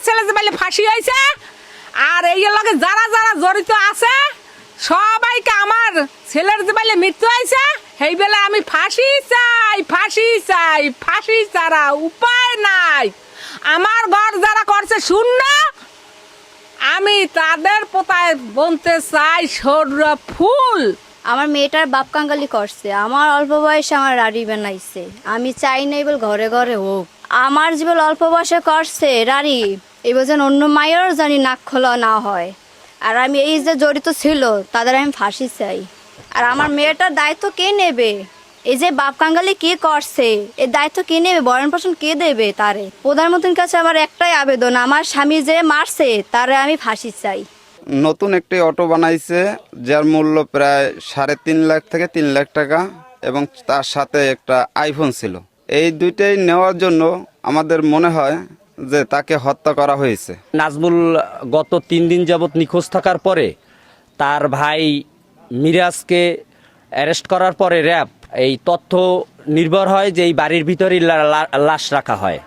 ছেলে যে বলে ফাঁসি হয়েছে আর এই লগে যারা যারা জড়িত আছে সবাইকে আমার ছেলের যে বলে মৃত্যু হয়েছে সেই বেলা আমি ফাঁসি চাই ফাঁসি চাই ফাঁসি ছাড়া উপায় নাই। আমার ঘর যারা করছে শূন্য আমি তাদের পোতায় বলতে চাই সৌর ফুল। আমার মেয়েটার বাপ কাঙ্গালি করছে, আমার অল্প বয়সে আমার রাড়ি বানাইছে। আমি চাই না এবার ঘরে ঘরে হোক। আমার জীবন অল্প বয়সে করছে রাড়ি, এবার যেন অন্য মায়েরও জানি নাক খোলা না হয়। আর আমি এই যে জড়িত ছিল তাদের আমি ফাঁসি চাই। আর আমার মেয়েটার দায়িত্ব কে নেবে? এই যে বাপ কাঙ্গালি কে করছে এর দায়িত্ব কে নেবে? ভরণ পোষণ কে দেবে তারে? প্রধানমন্ত্রীর কাছে আমার একটাই আবেদন, আমার স্বামী যে মারছে তারে আমি ফাঁসি চাই। নতুন একটি অটো বানাইছে যার মূল্য প্রায় 3.5 লাখ থেকে 3 লাখ টাকা এবং তার সাথে একটা আইফোন ছিল। এই দুইটাই নেওয়ার জন্য আমাদের মনে হয় যে তাকে হত্যা করা হয়েছে। নাজমুল গত 3 দিন যাবৎ নিখোঁজ থাকার পরে তার ভাই মিরাজকে অ্যারেস্ট করার পরে র্যাব এই তথ্য নির্ভর হয় যে এই বাড়ির ভিতরেই লাশ রাখা হয়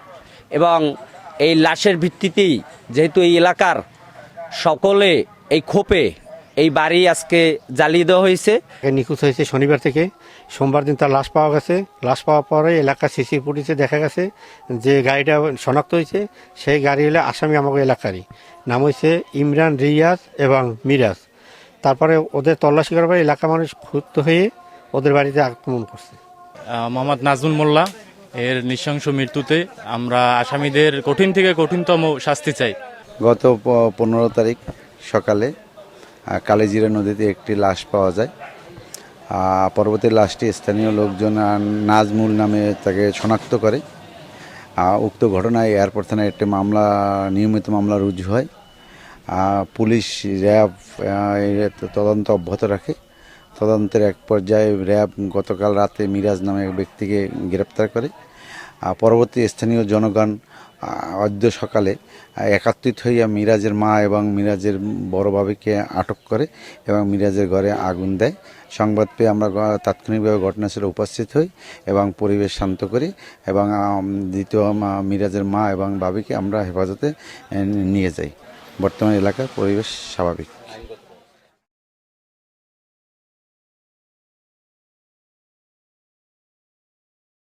এবং এই লাশের ভিত্তিতেই যেহেতু এই এলাকার সকলে এই ক্ষোভে এই বাড়ি আজকে জ্বালিয়ে দেওয়া হয়েছে। নিখোঁজ হয়েছে শনিবার থেকে সোমবার দিন তার লাশ পাওয়া গেছে। লাশ পাওয়ার পরে এলাকার সিসি ফুটেজে দেখা গেছে যে গাড়িটা শনাক্ত হয়েছে সেই গাড়ি হলে আসামি আমাকে এলাকারই নাম হয়েছে ইমরান, রিয়াজ এবং মিরাজ। তারপরে ওদের তল্লাশি করার পরে এলাকা মানুষ ক্ষুব্ধ হয়ে ওদের বাড়িতে আক্রমণ করছে। মোহাম্মদ নাজমুল মোল্লা এর নৃশংস মৃত্যুতে আমরা আসামিদের কঠিন থেকে কঠিনতম শাস্তি চাই। গত 15 তারিখ সকালে কালিজিরা নদীতে একটি লাশ পাওয়া যায়। পরবর্তী লাশটি স্থানীয় লোকজন নাজমুল নামে তাকে শনাক্ত করে। উক্ত ঘটনায় এয়ারপোর্ট থানায় একটি নিয়মিত মামলা রুজু হয়। পুলিশ র্যাব তদন্ত অব্যাহত রাখে। তদন্তের এক পর্যায়ে র্যাব গতকাল রাতে মিরাজ নামে এক ব্যক্তিকে গ্রেপ্তার করে। পরবর্তী স্থানীয় জনগণ আজ সকালে একত্রিত হইয়া মিরাজের মা এবং মিরাজের বড় ভাবিকে আটক করে এবং মিরাজের ঘরে আগুন দেয়। সংবাদ পেয়ে আমরা তাৎক্ষণিকভাবে ঘটনাস্থলে উপস্থিত হই এবং পরিবেশ শান্ত করি এবং দ্বিতীয় মিরাজের মা এবং ভাবিকে আমরা হেফাজতে নিয়ে যাই। বর্তমান এলাকার পরিবেশ স্বাভাবিক।